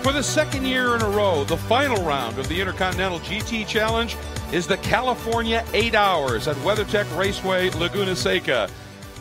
For the second year in a row, the final round of the Intercontinental GT Challenge is the California 8 Hours at WeatherTech Raceway, Laguna Seca.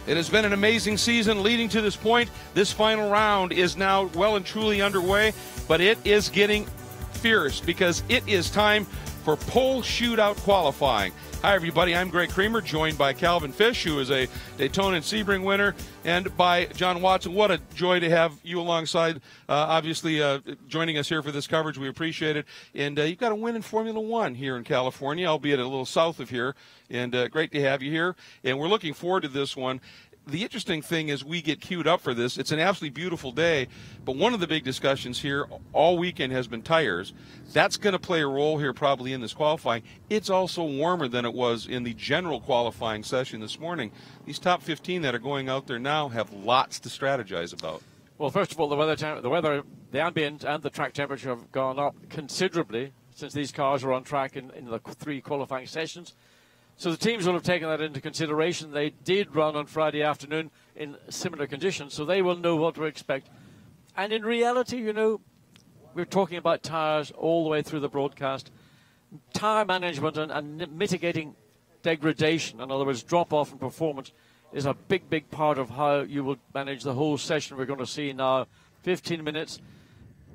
It has been an amazing season leading to this point. This final round is now well and truly underway, but it is getting fierce because it is time for pole shootout qualifying. Hi, everybody. I'm Greg Creamer, joined by Calvin Fish, who is a Daytona and Sebring winner, and by John Watson. What a joy to have you alongside, obviously joining us here for this coverage. We appreciate it. And you've got a win in Formula One here in California, albeit a little south of here. And great to have you here. And we're looking forward to this one. The interesting thing is we get queued up for this. It's an absolutely beautiful day, but one of the big discussions here all weekend has been tires. That's going to play a role here probably in this qualifying. It's also warmer than it was in the general qualifying session this morning. These top 15 that are going out there now have lots to strategize about. Well, first of all, the ambient and the track temperature have gone up considerably since these cars were on track in the 3 qualifying sessions. So the teams will have taken that into consideration. They did run on Friday afternoon in similar conditions, so they will know what to expect. And in reality, you know, we're talking about tires all the way through the broadcast. Tire management and mitigating degradation, in other words, drop-off in performance, is a big, big part of how you will manage the whole session we're going to see now. 15 minutes.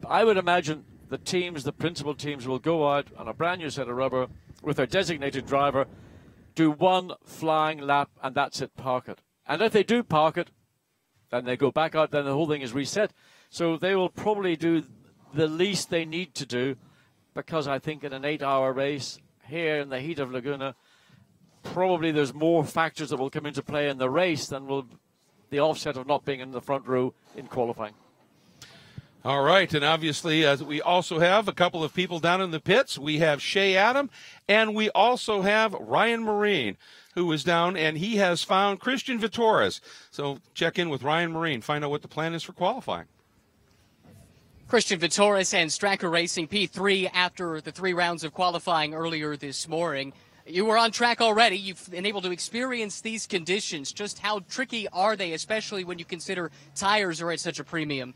I would imagine the teams, the principal teams, will go out on a brand new set of rubber with their designated driver, do one flying lap, and that's it, park it. And if they do park it, then they go back out, then the whole thing is reset. So they will probably do the least they need to do, because I think in an 8-hour race here in the heat of Laguna, probably there's more factors that will come into play in the race than will the offset of not being in the front row in qualifying. All right, and obviously we also have a couple of people down in the pits. We have Shea Adam, and we also have Ryan Marine, who is down, and he has found Christian Vitores. So check in with Ryan Marine, find out what the plan is for qualifying. Christian Vitores and Stracker Racing P3 after the 3 rounds of qualifying earlier this morning. You were on track already. You've been able to experience these conditions. Just how tricky are they, especially when you consider tires are at such a premium?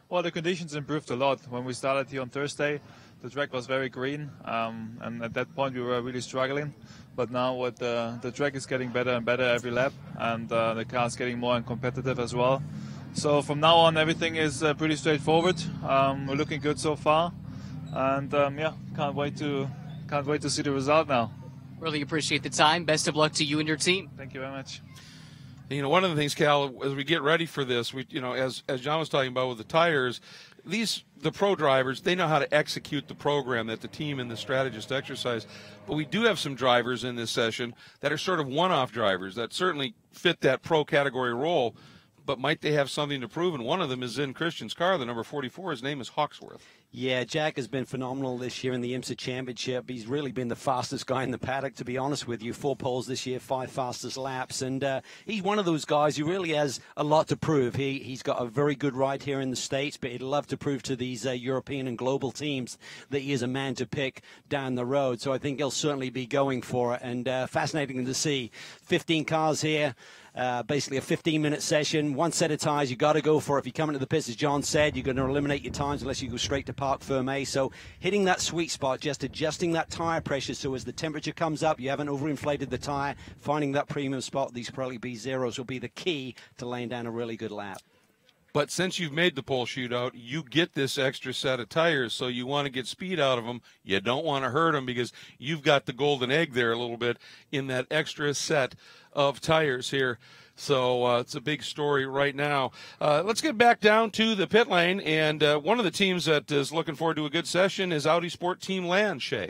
Well, the conditions improved a lot. When we started here on Thursday, the track was very green, and at that point we were really struggling. But now with the track is getting better and better every lap, and the car is getting more competitive as well. So from now on, everything is pretty straightforward. We're looking good so far, and yeah, can't wait to see the result now. Really appreciate the time. Best of luck to you and your team. Thank you very much. You know, one of the things, Cal, as we get ready for this, we, you know, as John was talking about with the tires, the pro drivers, they know how to execute the program that the team and the strategist exercise. But we do have some drivers in this session that are sort of one-off drivers that certainly fit that pro category role, but might they have something to prove? And one of them is in Christian's car, the number 44. His name is Hawksworth. Yeah, Jack has been phenomenal this year in the IMSA Championship. He's really been the fastest guy in the paddock, to be honest with you. 4 poles this year, 5 fastest laps. And he's one of those guys who really has a lot to prove. He's got a very good ride here in the States, but he'd love to prove to these European and global teams that he is a man to pick down the road. So I think he'll certainly be going for it. And fascinating to see 15 cars here. Basically a 15-minute session, 1 set of tires. You got to go for it. If you come into the pits, as John said, you're going to eliminate your times unless you go straight to Parc Fermé. So hitting that sweet spot, just adjusting that tire pressure so as the temperature comes up, you haven't overinflated the tire, finding that premium spot, these Pirelli B Zeros will be the key to laying down a really good lap. But since you've made the pole shootout, you get this extra set of tires, so you want to get speed out of them. You don't want to hurt them because you've got the golden egg there a little bit in that extra set of tires here. So it's a big story right now. Let's get back down to the pit lane, and one of the teams that is looking forward to a good session is Audi Sport Team Land, Shea.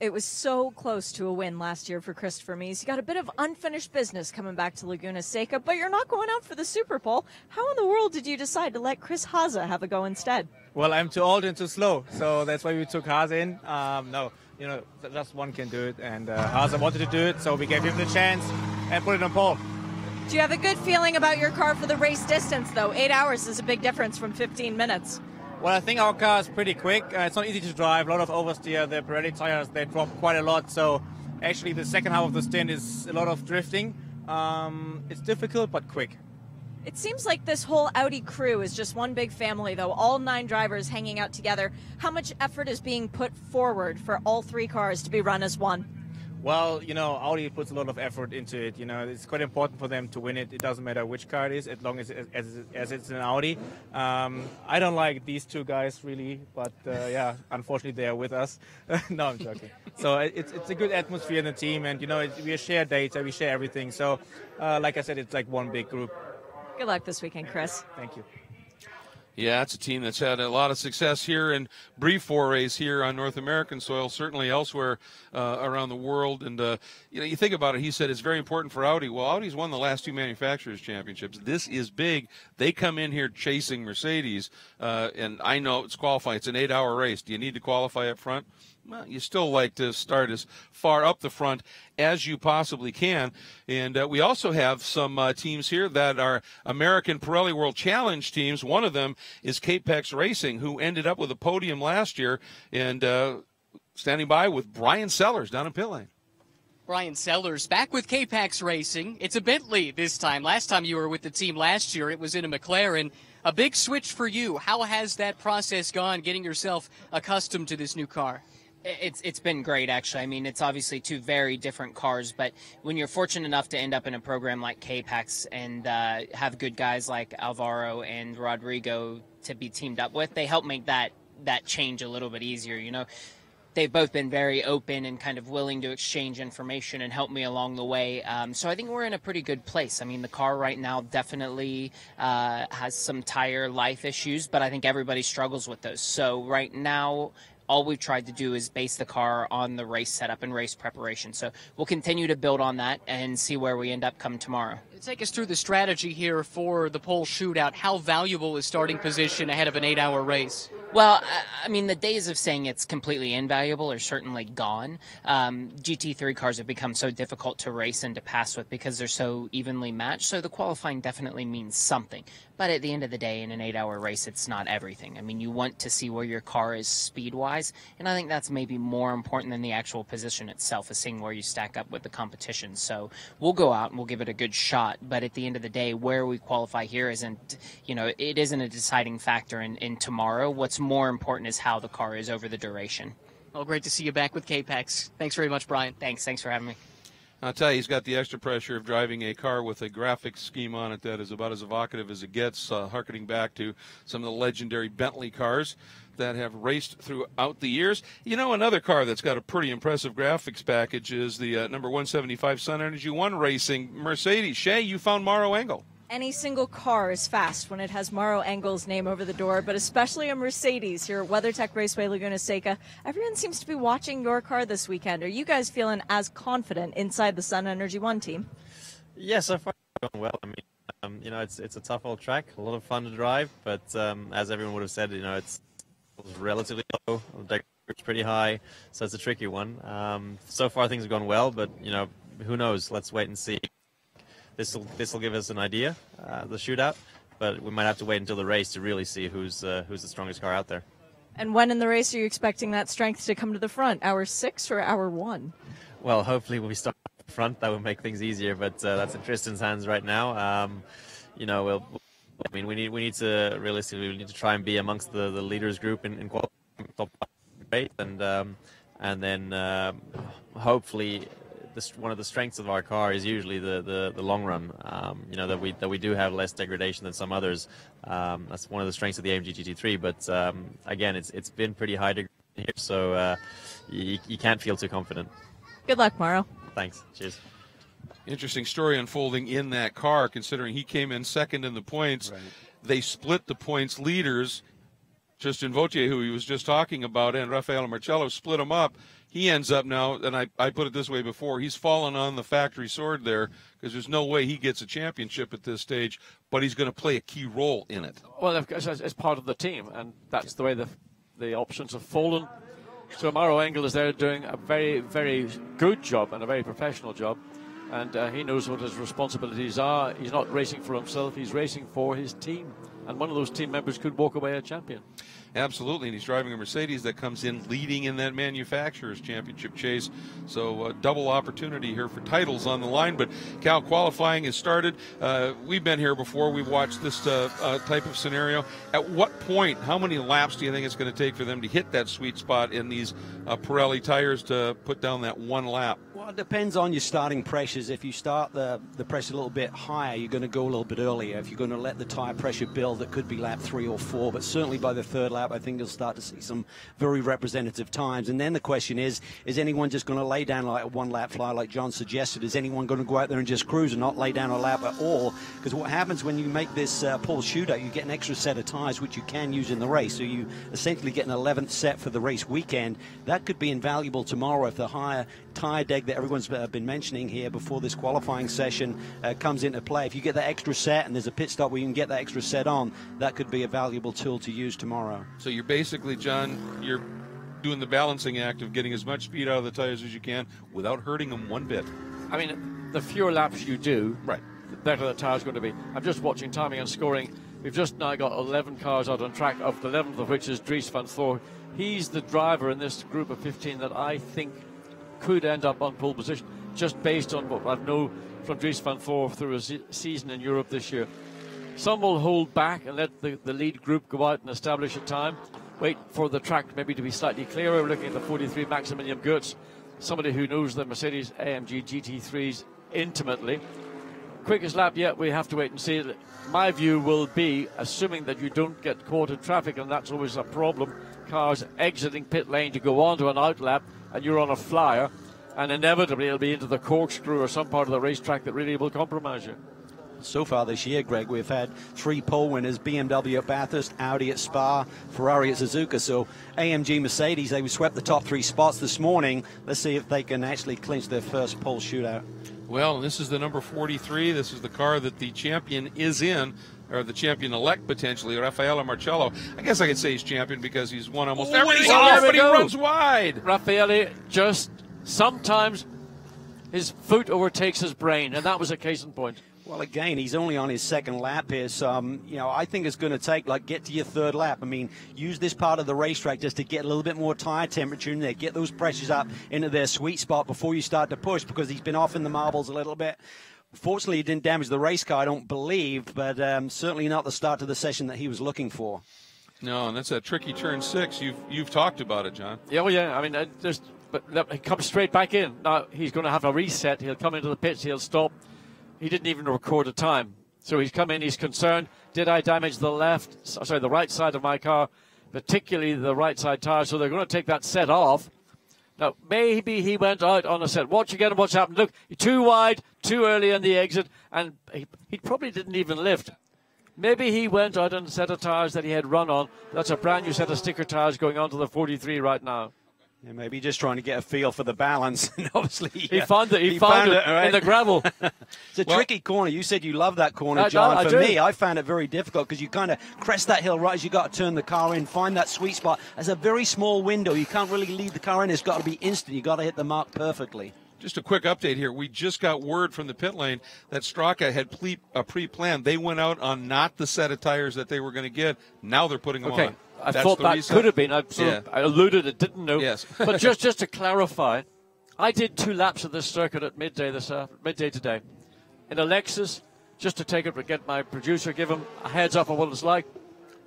It was so close to a win last year for Christopher Mies. You got a bit of unfinished business coming back to Laguna Seca, but you're not going out for the Super Pole. How in the world did you decide to let Chris Haase have a go instead? Well, I'm too old and too slow, so that's why we took Haase in. No, you know, just one can do it, and Haase wanted to do it, so we gave him the chance and put it on pole. Do you have a good feeling about your car for the race distance, though? 8 hours is a big difference from 15 minutes. Well, I think our car is pretty quick. It's not easy to drive, a lot of oversteer. The Pirelli tires, they drop quite a lot, so actually the second half of the stint is a lot of drifting. It's difficult, but quick. It seems like this whole Audi crew is just one big family, though, all 9 drivers hanging out together. How much effort is being put forward for all 3 cars to be run as one? Well, you know, Audi puts a lot of effort into it. You know, it's quite important for them to win it. It doesn't matter which car it is, as long as it's an Audi. I don't like these 2 guys really, but yeah, unfortunately they are with us. No, I'm joking. So it's a good atmosphere in the team, and you know, we share data, we share everything. So, like I said, it's like one big group. Good luck this weekend, Chris. Thank you. Yeah, it's a team that's had a lot of success here in brief forays here on North American soil, certainly elsewhere around the world. And, you know, you think about it, he said it's very important for Audi. Well, Audi's won the last 2 manufacturers' championships. This is big. They come in here chasing Mercedes, and I know it's qualifying. It's an 8-hour race. Do you need to qualify up front? Well, you still like to start as far up the front as you possibly can. And we also have some teams here that are American Pirelli World Challenge teams. One of them is Capex Racing, who ended up with a podium last year. And standing by with Brian Sellers down in pit lane. Brian Sellers back with Capex Racing. It's a Bentley this time. Last time you were with the team last year, it was in a McLaren. A big switch for you. How has that process gone, getting yourself accustomed to this new car? It's been great, actually. I mean, it's obviously 2 very different cars, but when you're fortunate enough to end up in a program like Capex and have good guys like Alvaro and Rodrigo to be teamed up with, they help make that change a little bit easier, you know. They've both been very open and kind of willing to exchange information and help me along the way. So I think we're in a pretty good place. I mean, the car right now definitely has some tire life issues, but I think everybody struggles with those. So right now, all we've tried to do is base the car on the race setup and race preparation. So we'll continue to build on that and see where we end up come tomorrow. Take us through the strategy here for the pole shootout. How valuable is starting position ahead of an 8-hour race? Well, I mean, the days of saying it's completely invaluable are certainly gone. GT3 cars have become so difficult to race and to pass with because they're so evenly matched, so the qualifying definitely means something. But at the end of the day, in an 8-hour race, it's not everything. I mean, you want to see where your car is speed-wise, and I think that's maybe more important than the actual position itself, is seeing where you stack up with the competition. So we'll go out and we'll give it a good shot, but at the end of the day, where we qualify here isn't, you know, it isn't a deciding factor in tomorrow. What's more important is how the car is over the duration. Well, great to see you back with Capex. Thanks very much, Brian. Thanks for having me. I'll tell you, he's got the extra pressure of driving a car with a graphics scheme on it that is about as evocative as it gets, harkening back to some of the legendary Bentley cars that have raced throughout the years. You know, another car that's got a pretty impressive graphics package is the number 175 Sun Energy 1 Racing Mercedes. Shay, you found Mauro Engel. Any single car is fast when it has Mauro Engel's name over the door, but especially a Mercedes here at WeatherTech Raceway Laguna Seca. Everyone seems to be watching your car this weekend. Are you guys feeling as confident inside the Sun Energy 1 team? Yeah, so far it's going well. I mean, you know, it's a tough old track, a lot of fun to drive, but as everyone would have said, you know, it's relatively low, the deck is pretty high, so it's a tricky one. So far things have gone well, but you know, who knows? Let's wait and see. This will give us an idea, the shootout, but we might have to wait until the race to really see who's the strongest car out there. And when in the race are you expecting that strength to come to the front? Hour 6 or hour 1? Well, hopefully when we start at the front, that will make things easier, but that's in Tristan's hands right now. You know, I mean, we need to realistically, we need to try and be amongst the leaders group in qualifying top race, and then hopefully. One of the strengths of our car is usually the long run. You know, that we do have less degradation than some others. That's one of the strengths of the AMG GT3. But again, it's been pretty high degree here, so you can't feel too confident. Good luck, Mauro. Thanks. Cheers. Interesting story unfolding in that car, considering he came in second in the points. Right. They split the points leaders. Justin Vautier, who he was just talking about, and Raffaele Marcello split them up. He ends up now, and I put it this way before, he's fallen on the factory sword there because there's no way he gets a championship at this stage, but he's going to play a key role in it. Well, of course, it's part of the team, and that's the way the options have fallen. So Mauro Engel is there doing a very, very good job and a very professional job, and he knows what his responsibilities are. He's not racing for himself, he's racing for his team. and one of those team members could walk away a champion. Absolutely, and he's driving a Mercedes that comes in leading in that manufacturer's championship chase. So double opportunity here for titles on the line. But Cal, qualifying has started. We've been here before. We've watched this type of scenario. At what point, how many laps do you think it's going to take for them to hit that sweet spot in these Pirelli tires to put down that one lap? Well, it depends on your starting pressures. If you start the pressure a little bit higher, you're going to go a little bit earlier. If you're going to let the tire pressure build, it could be lap 3 or 4. But certainly by the third lap, I think you'll start to see some very representative times. And then the question is anyone just going to lay down like a one-lap fly like John suggested? Is anyone going to go out there and just cruise and not lay down a lap at all? Because what happens when you make this pull shootout, you get an extra set of tires which you can use in the race. So you essentially get an 11th set for the race weekend. That could be invaluable tomorrow if the higher tire deg that everyone's been mentioning here before this qualifying session comes into play. If you get that extra set and there's a pit stop where you can get that extra set on, that could be a valuable tool to use tomorrow. So you're basically, John, you're doing the balancing act of getting as much speed out of the tires as you can without hurting them one bit. I mean, the fewer laps you do, right, the better the tire's going to be. I'm just watching timing and scoring. We've just now got 11 cars out on track, of the 11th of which is Dries van Thor. He's the driver in this group of 15 that I think could end up on pole position, just based on what I know from Dries van Thor through a season in Europe this year. Some will hold back and let the lead group go out and establish a time, wait for the track maybe to be slightly clearer. We're looking at the 43 Maximilian Goetz, somebody who knows the Mercedes AMG GT3s intimately. Quickest lap yet, we have to wait and see. My view will be, assuming that you don't get caught in traffic, and that's always a problem, cars exiting pit lane to go on to an out lap, and you're on a flyer, and inevitably it'll be into the corkscrew or some part of the racetrack that really will compromise you. So far this year, Greg, we've had 3 pole winners: BMW at Bathurst, Audi at Spa, Ferrari at Suzuka. So AMG Mercedes, they swept the top 3 spots this morning. Let's see if they can actually clinch their first pole shootout. Well, this is the number 43. This is the car that the champion is in, or the champion-elect potentially, Raffaele Marcello. I guess I could say he's champion because he's won almost everything, but he runs wide. Raffaele just sometimes his foot overtakes his brain, and that was a case in point. Well, again, he's only on his second lap here, so, you know, I think it's going to take, get to your third lap. I mean, use this part of the racetrack just to get a little bit more tire temperature in there, get those pressures up into their sweet spot before you start to push, because he's been off in the marbles a little bit. Fortunately, he didn't damage the race car, I don't believe, but certainly not the start to the session that he was looking for. No, and that's a tricky turn 6. You've talked about it, John. Yeah, well, yeah. I mean, but he comes straight back in. Now, he's going to have a reset. He'll come into the pits, he'll stop. He didn't even record a time. So he's come in, he's concerned, did I damage the right side of my car, particularly the right side tire? So they're going to take that set off. Now, maybe he went out on a set. Watch again what's happened. Look, too wide, too early in the exit, and he probably didn't even lift. Maybe he went out on a set of tires that he had run on. That's a brand new set of sticker tires going on to the 43 right now. Yeah, maybe just trying to get a feel for the balance. And obviously, he found it. He found it right in the gravel. It's a tricky corner. You said you love that corner, John. For me, I found it very difficult because you kind of crest that hill right as you got to turn the car in, find that sweet spot. There's a very small window. You can't really lead the car in. It's got to be instant. You got to hit the mark perfectly. Just a quick update here. We just got word from the pit lane that Straka had pre-planned. They went out on not the set of tires that they were going to get. Now they're putting them on. I thought that could have been. I alluded it, didn't know. Yes. But just to clarify, I did 2 laps of this circuit at midday today in a Lexus, just to take it, but get my producer, give him a heads up on what it's like.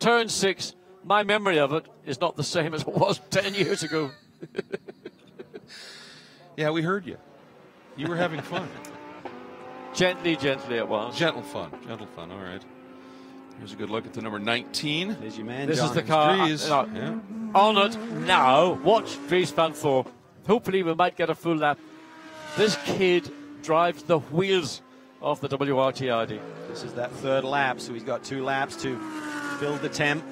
Turn 6, my memory of it is not the same as it was 10 years ago. Yeah, we heard you. You were having fun. Gently it was. Gentle fun. All right. Here's a good look at the number 19. There's your man, This John. is the car. On it now. Watch Dries van Thor. Hopefully we might get a full lap. This kid drives the wheels off the WRT-ID. This is that third lap, so he's got 2 laps to build the temp.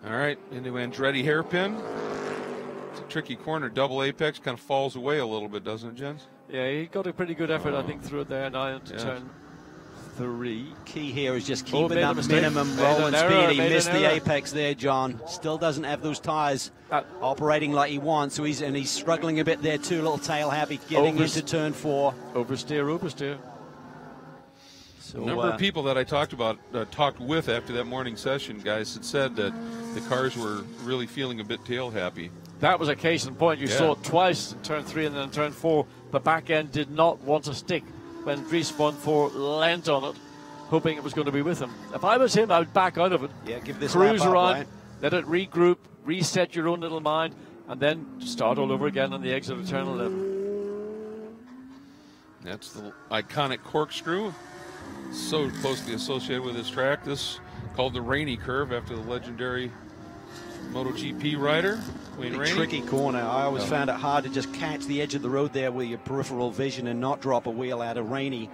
All right, into Andretti hairpin. It's a tricky corner. Double apex kind of falls away a little bit, doesn't it, Jens? Yeah, he got a pretty good effort, I think, through it there now into turn 3. Key here is just keeping that minimum rolling speed. He missed the apex there, John. Still doesn't have those tires operating like he wants, so he's struggling a bit there too. A little tail happy getting into turn 4. Oversteer. So, a number of people that I talked with after that morning session, guys, had said that the cars were really feeling a bit tail happy. That was a case in point. You saw it twice in turn 3 and then in turn 4. The back end did not want to stick when Dries Van Voor leant on it, hoping it was going to be with him. If I was him, I would back out of it. Yeah, give this cruise lap up, around, right? let it regroup, reset your own little mind, and then start all over again on the exit of turn 11. That's the iconic corkscrew, so closely associated with this track. This called the Rainey Curve after the legendary MotoGP rider, Wayne Rainey. Tricky corner. I always found it hard to just catch the edge of the road there with your peripheral vision and not drop a wheel out of Rainey.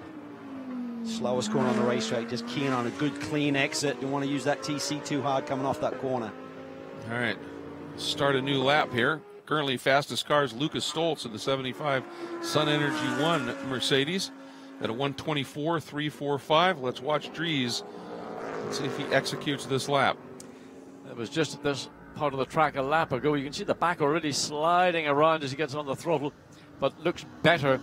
Slowest corner on the racetrack, just keen on a good clean exit. You want to use that TC too hard coming off that corner. All right, start a new lap here. Currently fastest car is Lucas Stoltz in the 75 Sun Energy 1 Mercedes at a 124.345. Let's watch Dries and see if he executes this lap. It was just at this part of the track a lap ago. You can see the back already sliding around as he gets on the throttle, but looks better.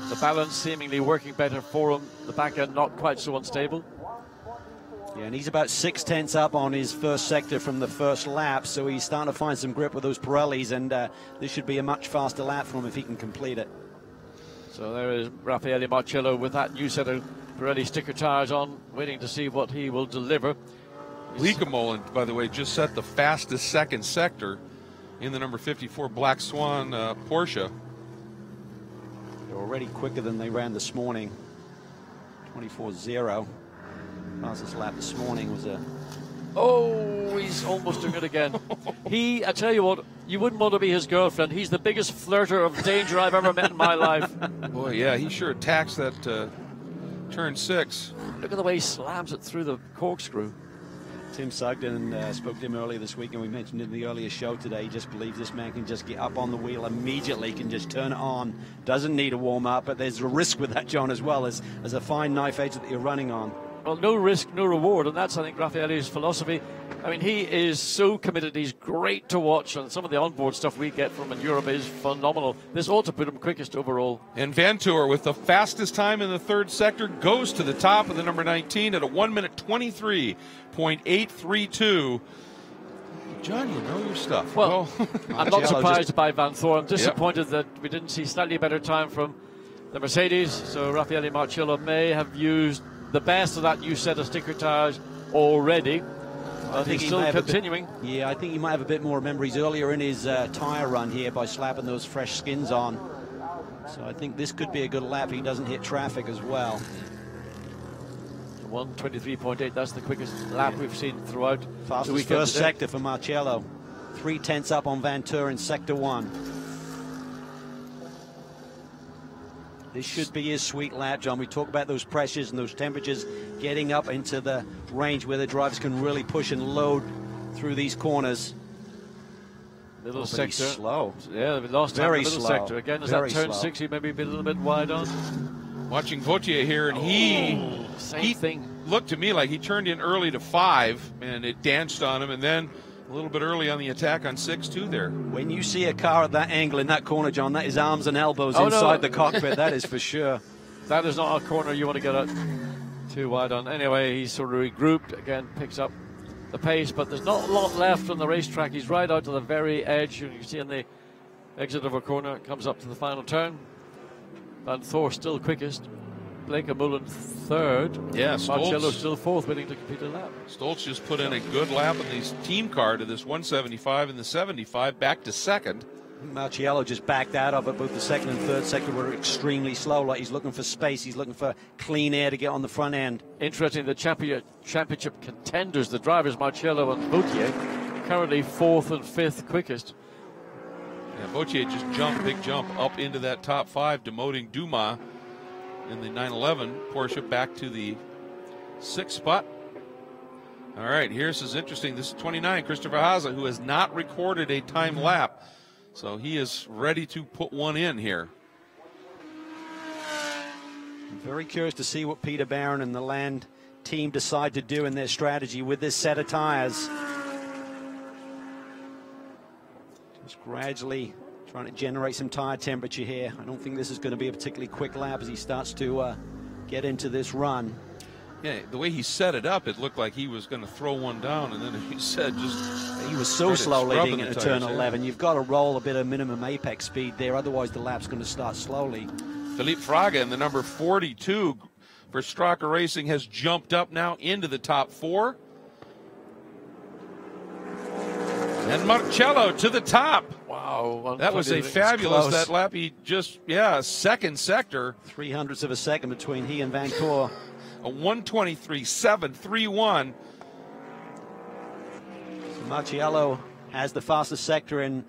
The balance seemingly working better for him. The back end not quite so unstable. Yeah, and he's about 6/10 up on his first sector from the first lap, so he's starting to find some grip with those Pirellis, and this should be a much faster lap for him if he can complete it. So there is Raffaele Marcello with that new set of Pirelli sticker tires on, waiting to see what he will deliver. Leekemolen, by the way, just set the fastest second sector in the number 54 Black Swan Porsche. They're already quicker than they ran this morning. 24.0. Fastest lap this morning was a... Oh, he's almost doing it again. I tell you what, you wouldn't want to be his girlfriend. He's the biggest flirter of danger I've ever met in my life. Boy, yeah, he sure attacks that turn 6. Look at the way he slams it through the corkscrew. Tim Sugden spoke to him earlier this week, and we mentioned in the earlier show today, he just believes this man can just get up on the wheel immediately, can just turn it on, doesn't need a warm-up, but there's a risk with that, John, as well, as a fine knife edge that you're running on. Well, no risk, no reward, and that's, I think, Raffaele's philosophy. I mean, he is so committed. He's great to watch, and some of the onboard stuff we get from in Europe is phenomenal. This ought to put him quickest overall. And Vantour, with the fastest time in the third sector, goes to the top of the number 19 at a 1:23.832. John, you know your stuff. Well, I'm not surprised by Vantour. I'm disappointed that we didn't see slightly better time from the Mercedes, so Raffaele Marcello may have used the best of that new set of sticker tires already. I think he's still continuing. I think he might have a bit more memories earlier in his tire run here by slapping those fresh skins on. So I think this could be a good lap. He doesn't hit traffic as well. 1:23.8, that's the quickest lap we've seen throughout the weekend. First sector for Marcello. 3/10 up on Vantour in sector 1. This should be his sweet lap, John. We talk about those pressures and those temperatures getting up into the range where the drivers can really push and load through these corners. Little sector. Slow. Yeah, we lost very little slow. sector. Again, is that turn 6 he maybe a little bit wide on? Watching Vautier here, and he looked to me like he turned in early to 5, and it danced on him, and then a little bit early on the attack on 6-2 there. When you see a car at that angle in that corner, John, that is arms and elbows inside the cockpit. That is for sure. That is not a corner you want to get out too wide on. Anyway, he's sort of regrouped, again, picks up the pace, but there's not a lot left on the racetrack. He's right out to the very edge. You can see on the exit of a corner, comes up to the final turn. Vantour still quickest. Bleekemolen third. Yeah, Marcello still fourth, waiting to complete a lap. Stoltz just put in a good lap in the team car to this 175 and the 75, back to second. Marcello just backed out of it. Both the second and third sector were extremely slow. Like he's looking for space. He's looking for clean air to get on the front end. Interesting, the championship contenders, the drivers Marcello and Vautier, currently fourth and fifth quickest. Yeah, Vautier just jumped, big jump up into that top 5, demoting Dumas in the 911 Porsche back to the 6th spot. All right, here's is interesting. This is 29, Christopher Haase, who has not recorded a time lap. So he is ready to put one in here. I'm very curious to see what Peter Barron and the Land team decide to do in their strategy with this set of tires. Just gradually trying to generate some tire temperature here. I don't think this is going to be a particularly quick lap as he starts to get into this run. Yeah, the way he set it up, it looked like he was going to throw one down, and then, as you said, just... He was so slow leading into turn tires, 11. You've got to roll a bit of minimum apex speed there, otherwise the lap's going to start slowly. Philippe Fraga in the number 42 for Straka Racing has jumped up now into the top 4. And Marcello to the top. Wow. That was a fabulous, that lap. He just, second sector. 0.03 of a second between he and Vancourt. A 1:23.731. So Marciello has the fastest sector in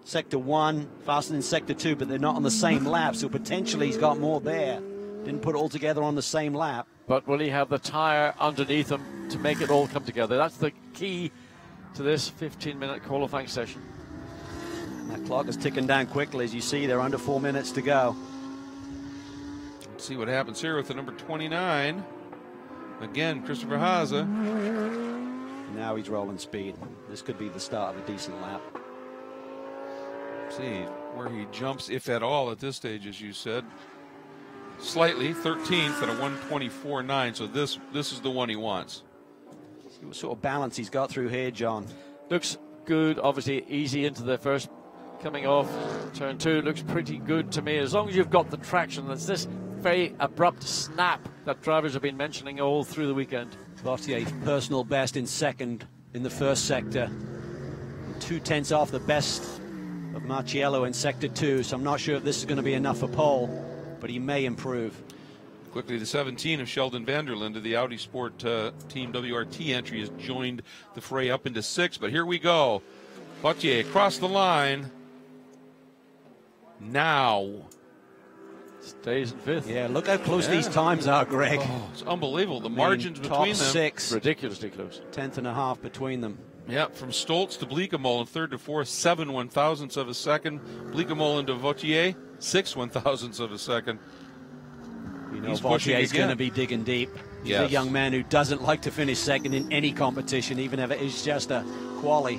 Sector 1, faster than Sector 2, but they're not on the same lap, so potentially he's got more there. Didn't put it all together on the same lap. But will he have the tyre underneath him to make it all come together? That's the key to this 15-minute qualifying session. That clock is ticking down quickly, as you see. They're under 4 minutes to go. Let's see what happens here with the number 29. Again, Christopher Haase. Now he's rolling speed. This could be the start of a decent lap. See where he jumps, if at all, at this stage, as you said. Slightly, 13th at a 1:24.9. So this is the one he wants. See what sort of balance he's got through here, John. Looks good, obviously easy into the first. Coming off turn 2 looks pretty good to me. As long as you've got the traction, that's this very abrupt snap that drivers have been mentioning all through the weekend. Vautier personal best in second in the first sector. 0.2 off the best of Marciello in Sector 2, so I'm not sure if this is going to be enough for pole, but he may improve. Quickly, the 17 of Sheldon Vanderlinde of the Audi Sport Team WRT entry has joined the fray up into 6th, but here we go. Vautier across the line. Now. Stays in 5th. Yeah, look how close these times are, Greg. Oh, it's unbelievable. The margins between them. Top 6. Ridiculously close. 1/10.5 between them. Yeah, from Stoltz to Bleekemolen, 3rd to 4th, 7/1000ths of a second. Bleekemolen to Vautier, 6/1000ths of a second. You know, Vautier's going to be digging deep. He's a young man who doesn't like to finish second in any competition, even if it is just a quali.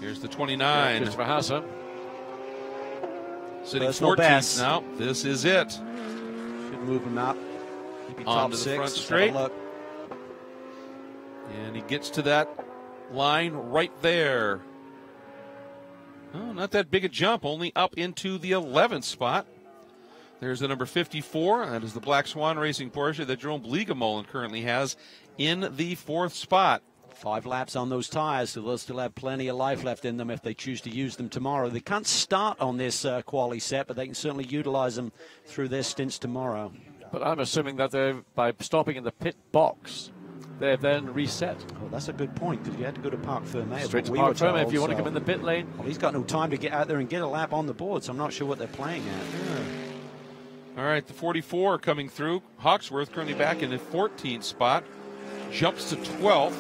Here's the 29. Christopher Haase. Sitting Personal 14th best. now. This is it. Should move him up. Maybe top On to the 6. front Let's straight. have a look. And he gets to that line right there. Oh, not that big a jump, only up into the 11th spot. There's the number 54. That is the Black Swan Racing Porsche that Jerome Bleekemolen currently has in the 4th spot. 5 laps on those tires, so they'll still have plenty of life left in them if they choose to use them tomorrow. They can't start on this quali set, but they can certainly utilize them through their stints tomorrow. But I'm assuming that they're, by stopping in the pit box, they've then reset. Oh, that's a good point, because you had to go to Parc Fermé. Straight to Parc Fermé if you want to come in the pit lane. Well, he's got no time to get out there and get a lap on the board, so I'm not sure what they're playing at. All right, the 44 coming through. Hawksworth currently back in the 14th spot. Jumps to 12th.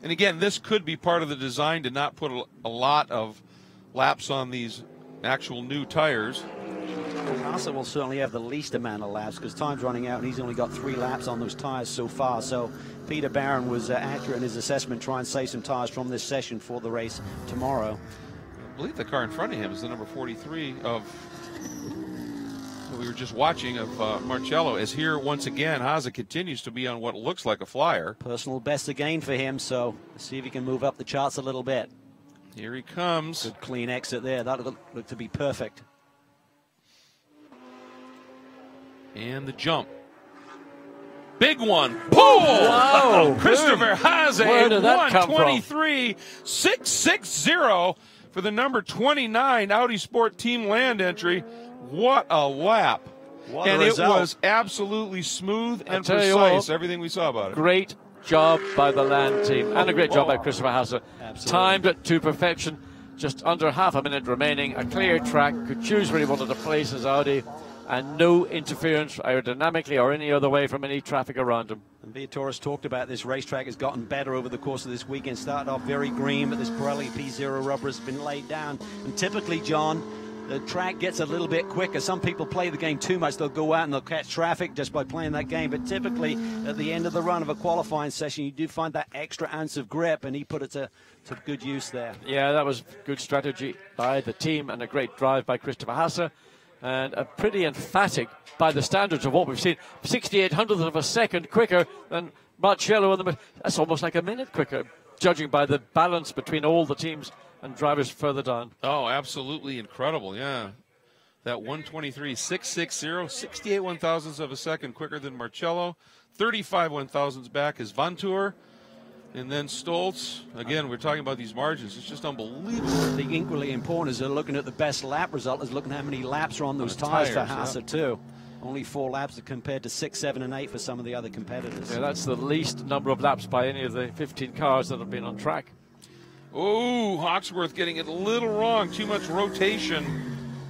And again, this could be part of the design to not put a lot of laps on these actual new tires. Haase will certainly have the least amount of laps because time's running out and he's only got 3 laps on those tires so far. So Peter Barron was accurate in his assessment, try and save some tires from this session for the race tomorrow. I believe the car in front of him is the number 43 of we were just watching of Marcello, as here once again Haase continues to be on what looks like a flyer. Personal best again for him, so let's see if he can move up the charts a little bit. Here he comes. Good clean exit there. That looked to be perfect. And the jump. Big one. Boom! Wow! Christopher Haase, Where did that come from? 1:23.660 for the number 29 Audi Sport Team Land entry. What a lap. What and a it result. was absolutely smooth and tell you precise, what, everything we saw about it. Great job by the Land team, and a great job by Christopher Haase. Absolutely. Timed it to perfection. Just under half a minute remaining. A clear track. Could choose where he wanted to place his Audi. And no interference aerodynamically or any other way from any traffic around him. And Viatoris talked about this racetrack has gotten better over the course of this weekend. Started off very green, but this Pirelli P0 rubber has been laid down. And typically, John, the track gets a little bit quicker. Some people play the game too much. They'll go out and they'll catch traffic just by playing that game. But typically, at the end of the run of a qualifying session, you do find that extra ounce of grip, and he put it to good use there. Yeah, that was good strategy by the team and a great drive by Christopher Haase. and a pretty emphatic, by the standards of what we've seen, 6800th of a second quicker than Marcello. That's almost like a minute quicker, judging by the balance between all the teams and drivers further down. Oh, absolutely incredible, yeah. That 123.660, 68 one-thousandths of a second quicker than Marcello. 35 one-thousandths back is Vantour. And then Stoltz. Again, we're talking about these margins. It's just unbelievable. I think equally important is looking at the best lap result is looking at how many laps are on those tires for Haase too. Only 4 laps compared to 6, 7, and 8 for some of the other competitors. Yeah, that's the least number of laps by any of the 15 cars that have been on track. Oh, Hawksworth getting it a little wrong. Too much rotation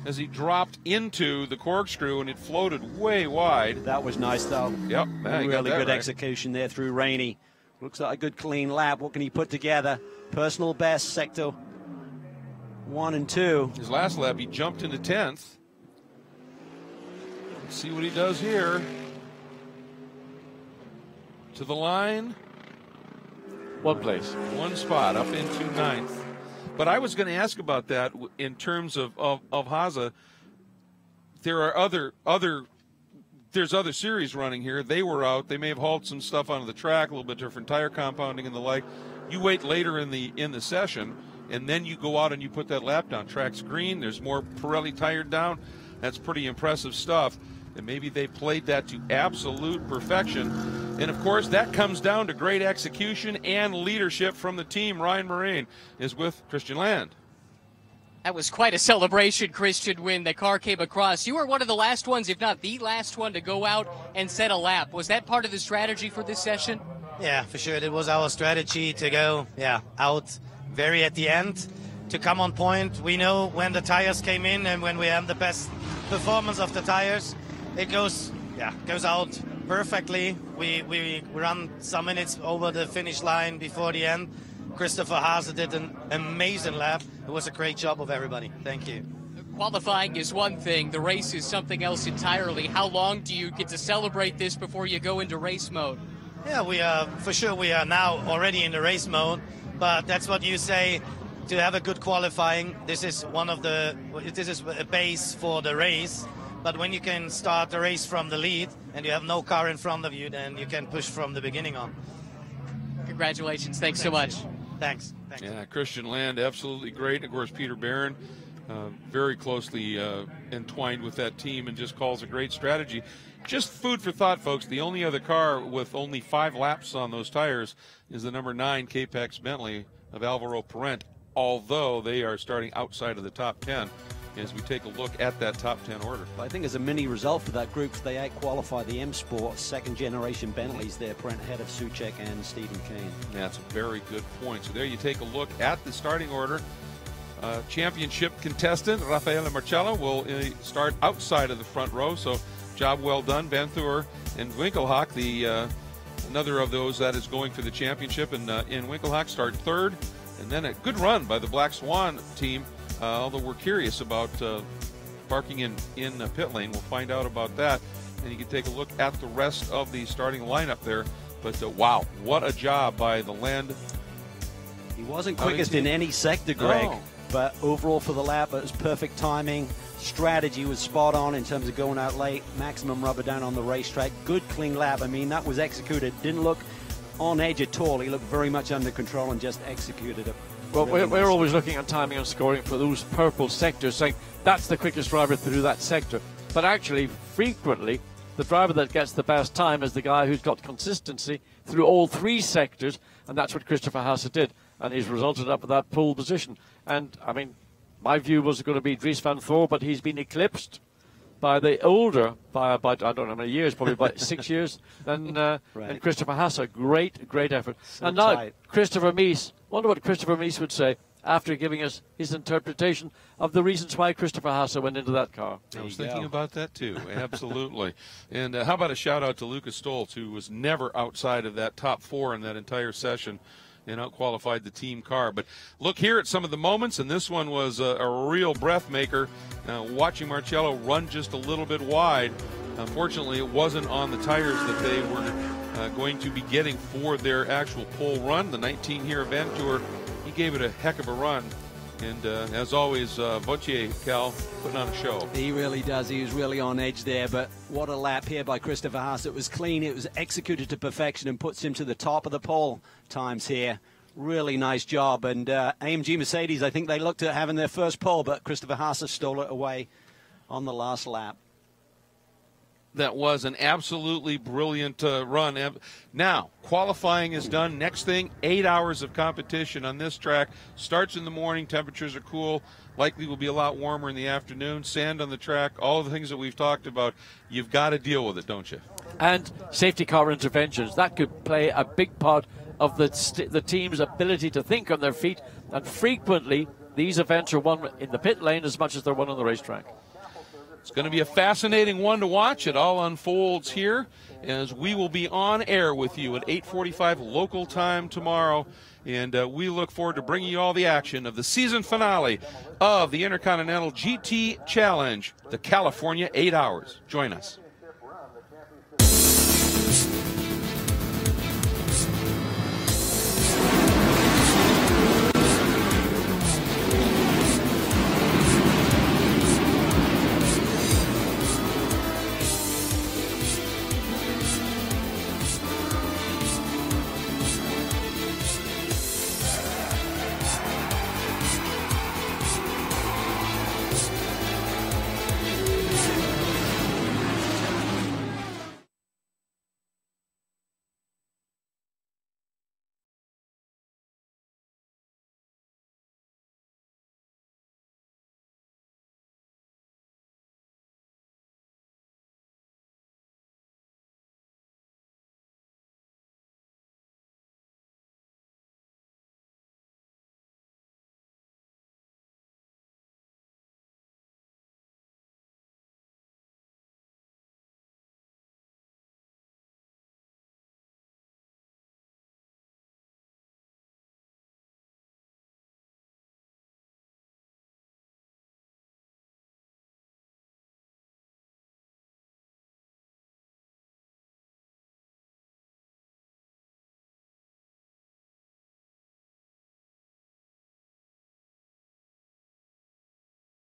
as he dropped into the corkscrew, and it floated way wide. That was nice, though. Yep. Really good execution there through Rainey. Looks like a good clean lap. What can he put together? Personal best, sector 1 and 2. His last lap, he jumped into 10th. Let's see what he does here. To the line. 1 place. 1 spot up into 9th. But I was going to ask about that in terms of Haase. There are there's other series running here. They were out. They may have hauled some stuff onto the track, a little bit different tire compounding and the like. You wait later in the session, and then you go out and you put that lap down. Track's green. There's more Pirelli tire down. That's pretty impressive stuff. And maybe they played that to absolute perfection. And, of course, that comes down to great execution and leadership from the team. Ryan Moraine is with Christian Land. That was quite a celebration, Christian, when the car came across. You were one of the last ones, if not the last one, to go out and set a lap. Was that part of the strategy for this session? Yeah, for sure. It was our strategy to go out very at the end, to come on point. We know when the tires came in and when we have the best performance of the tires, it goes out perfectly. We run some minutes over the finish line before the end. Christopher Haase did an amazing lap. It was a great job of everybody. Thank you. Qualifying is one thing. The race is something else entirely. How long do you get to celebrate this before you go into race mode? Yeah, we are now already in the race mode, but that's what you say, to have a good qualifying. This is a base for the race. But when you can start the race from the lead and you have no car in front of you, then you can push from the beginning on. Congratulations. Thanks so much. Thanks. Yeah, Christian Land, absolutely great. And of course, Peter Barron, very closely entwined with that team and just calls a great strategy. Just food for thought, folks. The only other car with only 5 laps on those tires is the number 9 K-Pax Bentley of Alvaro Parent, although they are starting outside of the top 10 as we take a look at that top 10 order. I think as a mini result for that group, they out-qualify the M Sport second-generation Bentleys there, Parent ahead of Soucek and Stephen Kane. That's a very good point. So there you take a look at the starting order. Championship contestant Rafael Marcello will start outside of the front row, so job well done. Vantour and Winkelhock, another of those that is going for the championship, and in Winkelhock start third, and then a good run by the Black Swan team. Although we're curious about parking in pit lane. We'll find out about that. And you can take a look at the rest of the starting lineup there. But, wow, what a job by the Land. He wasn't quickest in any sector, Greg. No. But overall for the lap, it was perfect timing. Strategy was spot on in terms of going out late. Maximum rubber down on the racetrack. Good, clean lap. I mean, that was executed. Didn't look on edge at all. He looked very much under control and just executed it. Well, we're always looking at timing and scoring for those purple sectors, saying that's the quickest driver through that sector. But actually, frequently, the driver that gets the best time is the guy who's got consistency through all 3 sectors, and that's what Christopher Haase did, and he's resulted up at that pole position. And, I mean, my view was going to be Dries van Thor, but he's been eclipsed by the older, by I don't know how many years, probably about 6 years, than and Christopher Haase. Great effort. So and now, tight. Christopher Mies. Wonder what Christopher Mies would say after giving us his interpretation of the reasons why Christopher Haase went into that car. I was thinking about that too, absolutely. And how about a shout out to Lucas Stoltz, who was never outside of that top 4 in that entire session and out-qualified the team car. But look here at some of the moments, and this one was a real breath maker. Watching Marcello run just a little bit wide. Unfortunately, it wasn't on the tires that they were going to be getting for their actual pole run. The 19 here, Vantour, he gave it a heck of a run. And as always, Vautier, Cal, putting on a show. He really does. He was really on edge there. But what a lap here by Christopher Haas. It was clean. It was executed to perfection and puts him to the top of the pole times here. Really nice job. And AMG Mercedes, I think they looked at having their first pole, but Christopher Haas stole it away on the last lap. That was an absolutely brilliant run. Now, qualifying is done. Next thing, 8 hours of competition on this track. Starts in the morning. Temperatures are cool. Likely will be a lot warmer in the afternoon. Sand on the track. All the things that we've talked about. You've got to deal with it, don't you? And safety car interventions. That could play a big part of the team's ability to think on their feet. And frequently, these events are won in the pit lane as much as they're won on the racetrack. It's going to be a fascinating one to watch. It all unfolds here as we will be on air with you at 8:45 local time tomorrow. And we look forward to bringing you all the action of the season finale of the Intercontinental GT Challenge, the California 8 Hours. Join us.